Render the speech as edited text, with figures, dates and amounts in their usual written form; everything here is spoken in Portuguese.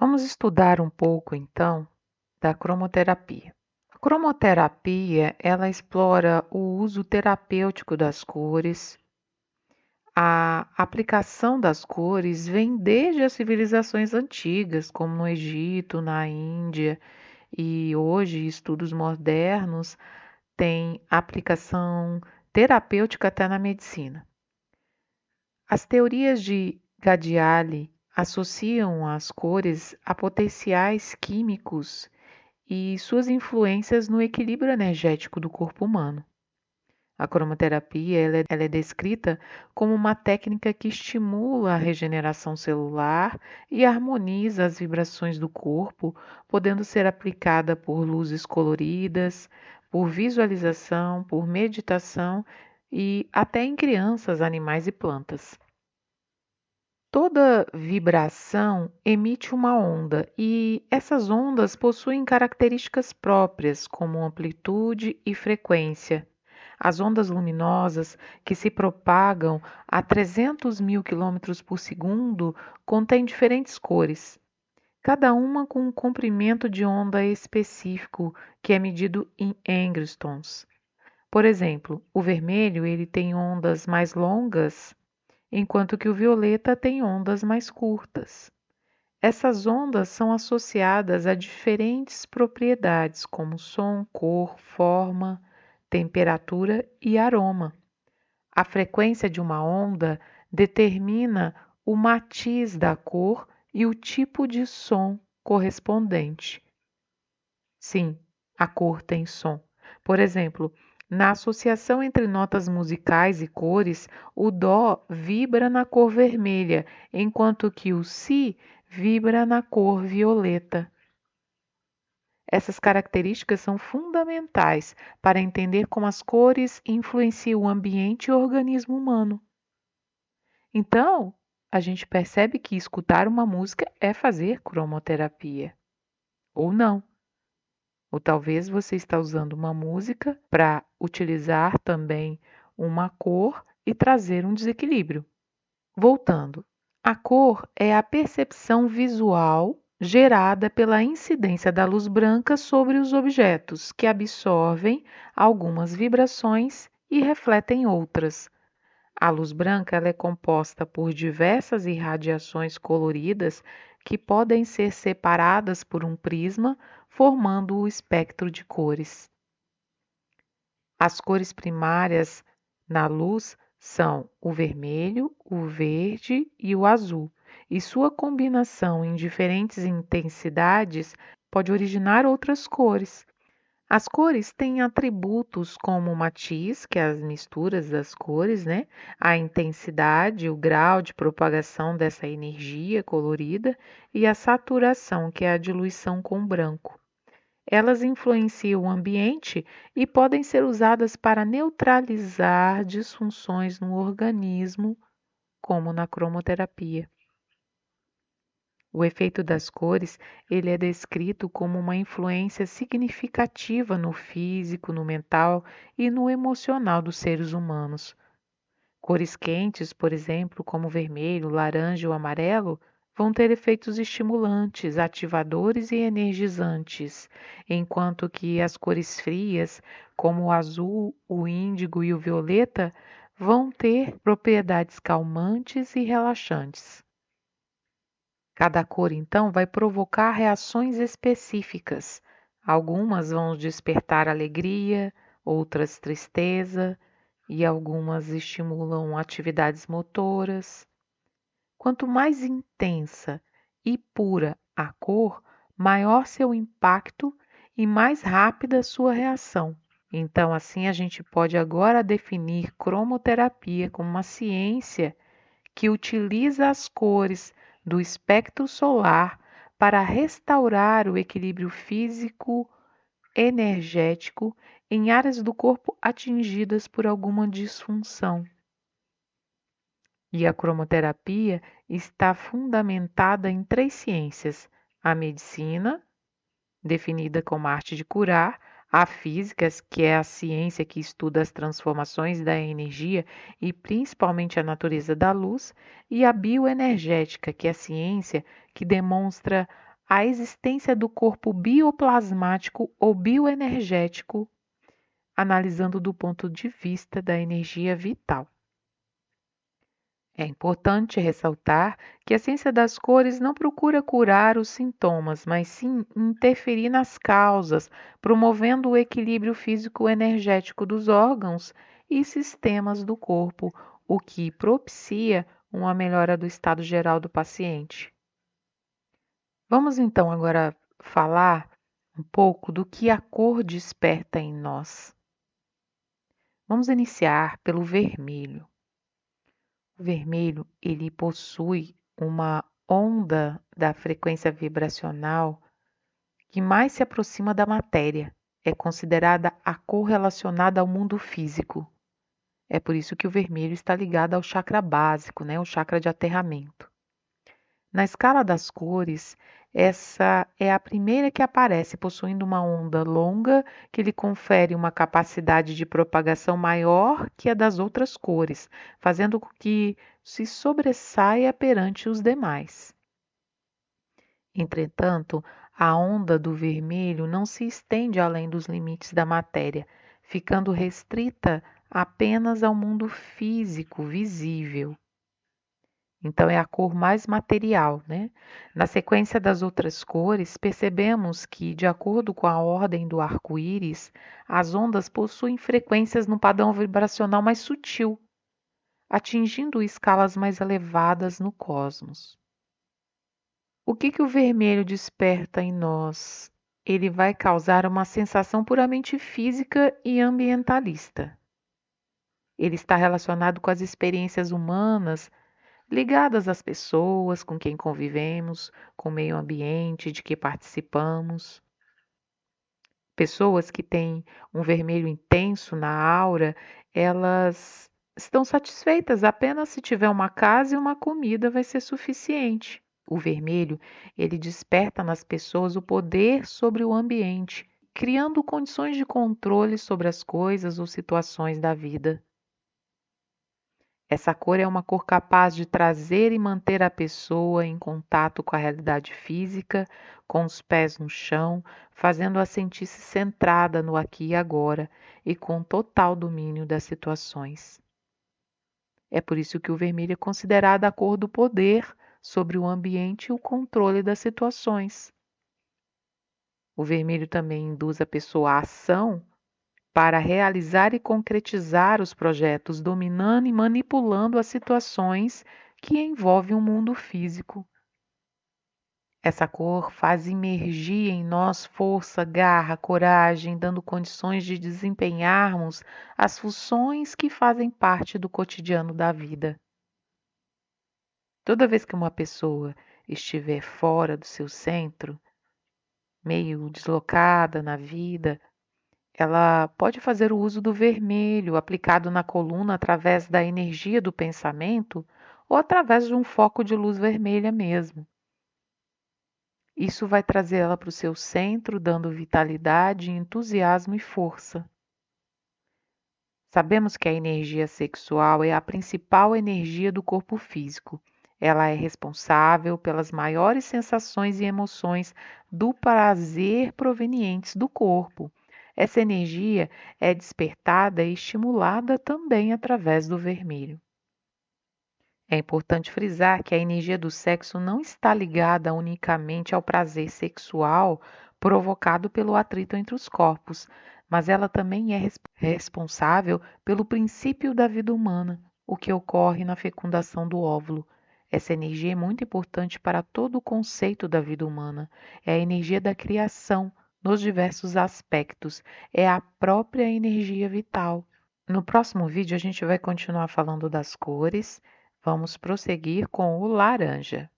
Vamos estudar um pouco, então, da cromoterapia. A cromoterapia, ela explora o uso terapêutico das cores. A aplicação das cores vem desde as civilizações antigas, como no Egito, na Índia, e hoje estudos modernos têm aplicação terapêutica até na medicina. As teorias de Gadiali associam as cores a potenciais químicos e suas influências no equilíbrio energético do corpo humano. A cromoterapia ela é descrita como uma técnica que estimula a regeneração celular e harmoniza as vibrações do corpo, podendo ser aplicada por luzes coloridas, por visualização, por meditação e até em crianças, animais e plantas. Toda vibração emite uma onda e essas ondas possuem características próprias, como amplitude e frequência. As ondas luminosas, que se propagam a 300 mil quilômetros por segundo, contêm diferentes cores, cada uma com um comprimento de onda específico, que é medido em angstroms. Por exemplo, o vermelho ele tem ondas mais longas, enquanto que o violeta tem ondas mais curtas. Essas ondas são associadas a diferentes propriedades, como som, cor, forma, temperatura e aroma. A frequência de uma onda determina o matiz da cor e o tipo de som correspondente. Sim, a cor tem som. Por exemplo, na associação entre notas musicais e cores, o dó vibra na cor vermelha, enquanto que o si vibra na cor violeta. Essas características são fundamentais para entender como as cores influenciam o ambiente e o organismo humano. Então, a gente percebe que escutar uma música é fazer cromoterapia, ou não. Ou talvez você está usando uma música para utilizar também uma cor e trazer um desequilíbrio. Voltando, a cor é a percepção visual gerada pela incidência da luz branca sobre os objetos, que absorvem algumas vibrações e refletem outras. A luz branca ela é composta por diversas irradiações coloridas que podem ser separadas por um prisma, formando o espectro de cores. As cores primárias na luz são o vermelho, o verde e o azul, e sua combinação em diferentes intensidades pode originar outras cores. As cores têm atributos como o matiz, que é as misturas das cores, né? A intensidade, o grau de propagação dessa energia colorida e a saturação, que é a diluição com branco. Elas influenciam o ambiente e podem ser usadas para neutralizar disfunções no organismo, como na cromoterapia. O efeito das cores, ele é descrito como uma influência significativa no físico, no mental e no emocional dos seres humanos. Cores quentes, por exemplo, como o vermelho, laranja ou amarelo, vão ter efeitos estimulantes, ativadores e energizantes, enquanto que as cores frias, como o azul, o índigo e o violeta, vão ter propriedades calmantes e relaxantes. Cada cor, então, vai provocar reações específicas. Algumas vão despertar alegria, outras tristeza, e algumas estimulam atividades motoras. Quanto mais intensa e pura a cor, maior seu impacto e mais rápida sua reação. Então, assim, a gente pode agora definir cromoterapia como uma ciência que utiliza as cores do espectro solar para restaurar o equilíbrio físico, energético em áreas do corpo atingidas por alguma disfunção. E a cromoterapia está fundamentada em três ciências: a medicina, definida como a arte de curar, a física, que é a ciência que estuda as transformações da energia e principalmente a natureza da luz, e a bioenergética, que é a ciência que demonstra a existência do corpo bioplasmático ou bioenergético, analisando do ponto de vista da energia vital. É importante ressaltar que a ciência das cores não procura curar os sintomas, mas sim interferir nas causas, promovendo o equilíbrio físico-energético dos órgãos e sistemas do corpo, o que propicia uma melhora do estado geral do paciente. Vamos então agora falar um pouco do que a cor desperta em nós. Vamos iniciar pelo vermelho. O vermelho, ele possui uma onda da frequência vibracional que mais se aproxima da matéria. É considerada a cor relacionada ao mundo físico. É por isso que o vermelho está ligado ao chakra básico, né? O chakra de aterramento. Na escala das cores, essa é a primeira que aparece, possuindo uma onda longa que lhe confere uma capacidade de propagação maior que a das outras cores, fazendo com que se sobressaia perante os demais. Entretanto, a onda do vermelho não se estende além dos limites da matéria, ficando restrita apenas ao mundo físico visível. Então, é a cor mais material, né? Na sequência das outras cores, percebemos que, de acordo com a ordem do arco-íris, as ondas possuem frequências no padrão vibracional mais sutil, atingindo escalas mais elevadas no cosmos. O que o vermelho desperta em nós? Ele vai causar uma sensação puramente física e ambientalista. Ele está relacionado com as experiências humanas ligadas às pessoas com quem convivemos, com o meio ambiente de que participamos. Pessoas que têm um vermelho intenso na aura, elas estão satisfeitas apenas se tiver uma casa e uma comida vai ser suficiente. O vermelho, ele desperta nas pessoas o poder sobre o ambiente, criando condições de controle sobre as coisas ou situações da vida. Essa cor é uma cor capaz de trazer e manter a pessoa em contato com a realidade física, com os pés no chão, fazendo-a sentir-se centrada no aqui e agora e com total domínio das situações. É por isso que o vermelho é considerado a cor do poder sobre o ambiente e o controle das situações. O vermelho também induz a pessoa à ação para realizar e concretizar os projetos, dominando e manipulando as situações que envolvem o mundo físico. Essa cor faz emergir em nós força, garra, coragem, dando condições de desempenharmos as funções que fazem parte do cotidiano da vida. Toda vez que uma pessoa estiver fora do seu centro, meio deslocada na vida, ela pode fazer o uso do vermelho aplicado na coluna através da energia do pensamento ou através de um foco de luz vermelha mesmo. Isso vai trazer ela para o seu centro, dando vitalidade, entusiasmo e força. Sabemos que a energia sexual é a principal energia do corpo físico. Ela é responsável pelas maiores sensações e emoções do prazer provenientes do corpo. Essa energia é despertada e estimulada também através do vermelho. É importante frisar que a energia do sexo não está ligada unicamente ao prazer sexual provocado pelo atrito entre os corpos, mas ela também é responsável pelo princípio da vida humana, o que ocorre na fecundação do óvulo. Essa energia é muito importante para todo o conceito da vida humana. É a energia da criação, nos diversos aspectos. É a própria energia vital. No próximo vídeo, a gente vai continuar falando das cores. Vamos prosseguir com o laranja.